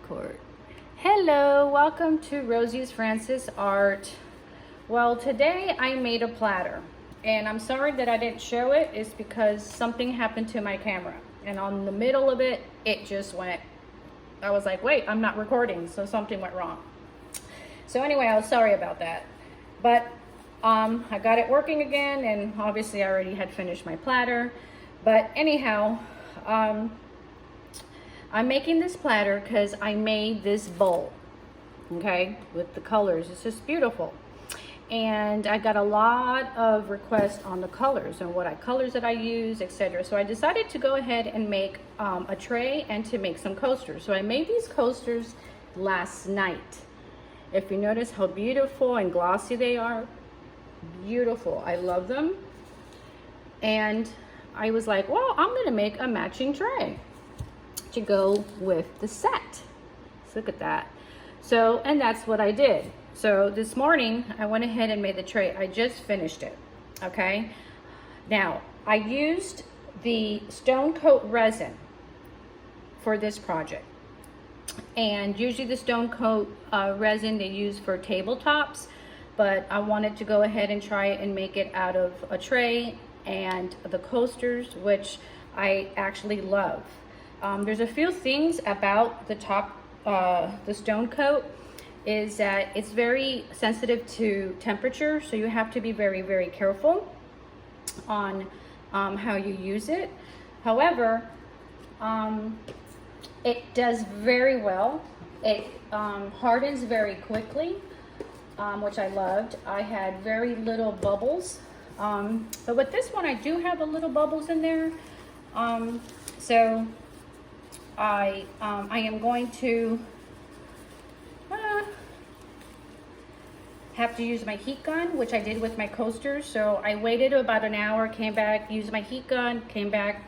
record. Hello, welcome to Rosie's Francis Art. Well, today I made a platter, and I'm sorry that I didn't show it. It's because something happened to my camera, and on the middle of it, it just went. I was like, wait, I'm not recording, so something went wrong. So anyway, I was sorry about that, but I got it working again, and obviously I already had finished my platter. But anyhow, I'm making this platter because I made this bowl, okay, with the colors. It's just beautiful. And I got a lot of requests on the colors and what colors that I use, etc. So I decided to go ahead and make a tray and to make some coasters. So I made these coasters last night. If you notice how beautiful and glossy they are, beautiful. I love them. And I was like, well, I'm gonna make a matching tray to go with the set. Let's look at that. So, and that's what I did. So this morning I went ahead and made the tray. I just finished it, okay? Now, I used the stone coat resin for this project. And usually the stone coat resin they use for tabletops, but I wanted to go ahead and try it and make it out of a tray and the coasters, which I actually love. There's a few things about the top, the stone coat, is that it's very sensitive to temperature, so you have to be very, very careful on how you use it. However, it does very well. It hardens very quickly, which I loved. I had very little bubbles. But with this one, I do have a little bubbles in there. So I am going to have to use my heat gun, which I did with my coasters. So I waited about an hour, came back, used my heat gun, came back,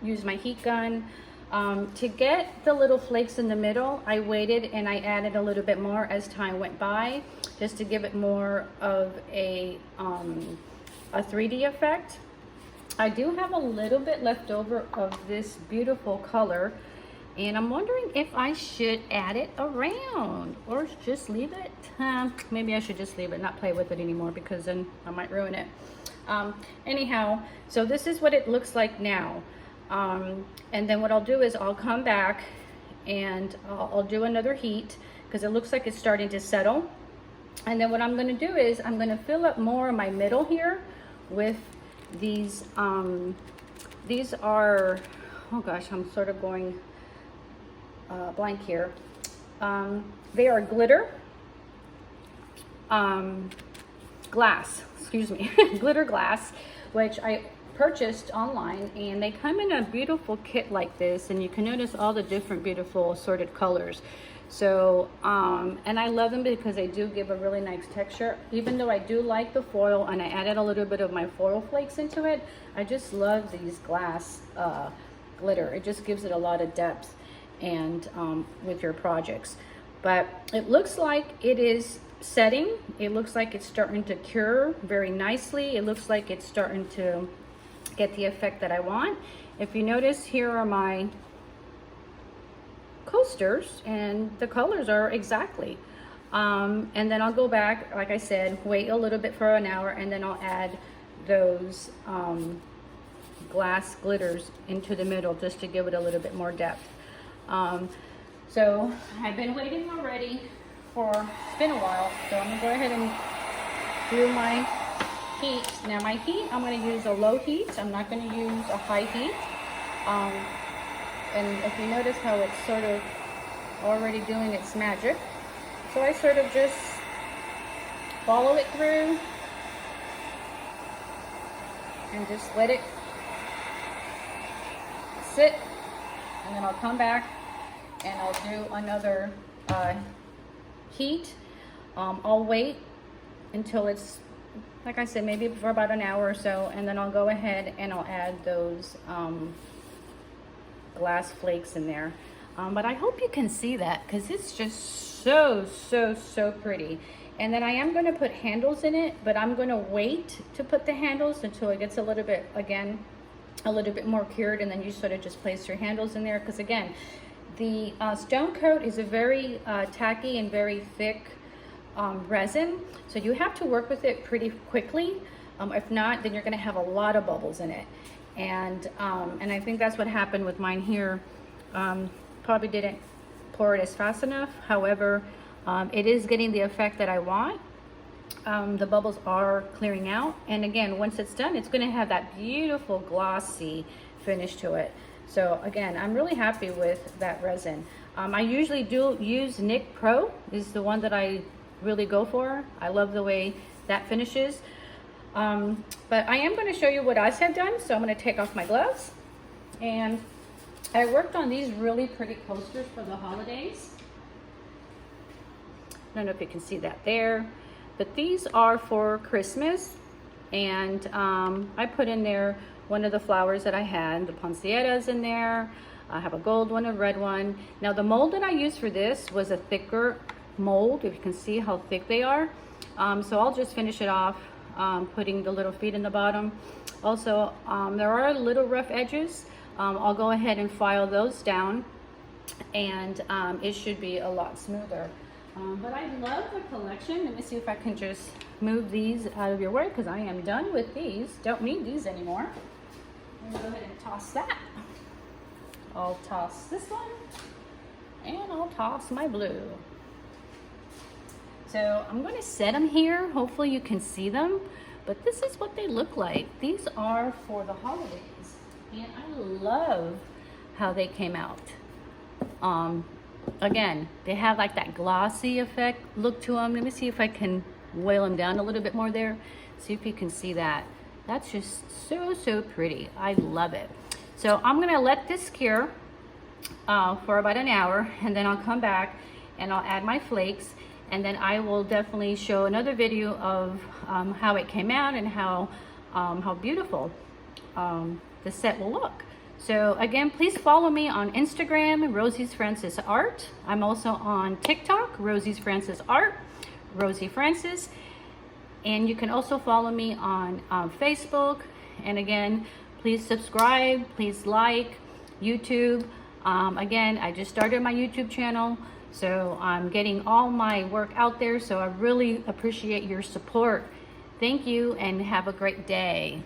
used my heat gun. To get the little flakes in the middle, I waited and I added a little bit more as time went by, just to give it more of a 3D effect. I do have a little bit left over of this beautiful color, and I'm wondering if I should add it around or just leave it. Maybe I should just leave it, not play with it anymore, because then I might ruin it. Anyhow, so this is what it looks like now. And then what I'll do is I'll come back and I'll do another heat, because it looks like it's starting to settle. And then what I'm going to do is I'm going to fill up more of my middle here with these are, oh gosh, I'm sort of going blank here. They are glitter glass, excuse me, glitter glass, which I purchased online, and they come in a beautiful kit like this, and you can notice all the different beautiful assorted colors. So and I love them because they do give a really nice texture. Even though I do like the foil and I added a little bit of my foil flakes into it, I just love these glass glitter. It just gives it a lot of depth and with your projects. But it looks like it is setting. It looks like it's starting to cure very nicely. It looks like it's starting to get the effect that I want. If you notice, here are my coasters, and the colors are exactly. And then I'll go back, like I said, wait a little bit for an hour, and then I'll add those glass glitters into the middle just to give it a little bit more depth. So I've been waiting already for, it's been a while, so I'm gonna go ahead and do my heat. Now my heat, I'm going to use a low heat. I'm not going to use a high heat. And if you notice how it's sort of already doing its magic, so I sort of just follow it through and just let it sit, and then I'll come back and I'll do another heat. I'll wait until it's, like I said, maybe for about an hour or so, and then I'll go ahead and I'll add those glass flakes in there. But I hope you can see that, because it's just so pretty. And then I am going to put handles in it, but I'm going to wait to put the handles until it gets a little bit, again, a little bit more cured, and then you sort of just place your handles in there, because again, The Stone Coat is a very tacky and very thick resin, so you have to work with it pretty quickly. If not, then you're going to have a lot of bubbles in it, and I think that's what happened with mine here. Probably didn't pour it as fast enough. However, it is getting the effect that I want. The bubbles are clearing out, and again, once it's done, it's going to have that beautiful glossy finish to it. So again, I'm really happy with that resin. I usually do use Nick Pro. This is the one that I really go for. I love the way that finishes. But I am going to show you what I have done. So I'm going to take off my gloves, and I worked on these really pretty coasters for the holidays. I don't know if you can see that there, but these are for Christmas, and I put in there one of the flowers that I had. The poinsettias in there. I have a gold one, a red one. Now the mold that I used for this was a thicker mold, if you can see how thick they are. So I'll just finish it off, putting the little feet in the bottom. Also, there are little rough edges. I'll go ahead and file those down, and it should be a lot smoother. But I love the collection. Let me see if I can just move these out of your way, because I am done with these. Don't need these anymore. I'm gonna go ahead and toss that. I'll toss this one, and I'll toss my blue. So I'm going to set them here. Hopefully you can see them, but this is what they look like. These are for the holidays, and I love how they came out. Again, they have like that glossy effect look to them. Let me see if I can oil them down a little bit more there. See if you can see that. That's just so pretty. I love it. So I'm gonna let this cure for about an hour, and then I'll come back and I'll add my flakes, and then I will definitely show another video of how it came out and how beautiful the set will look. So again, please follow me on Instagram, Rosie's Francis Art. I'm also on TikTok, Rosie's Francis Art, Rosie Francis. And you can also follow me on Facebook. And again, please subscribe, please like YouTube. Again, I just started my YouTube channel, so I'm getting all my work out there. So I really appreciate your support. Thank you, and have a great day.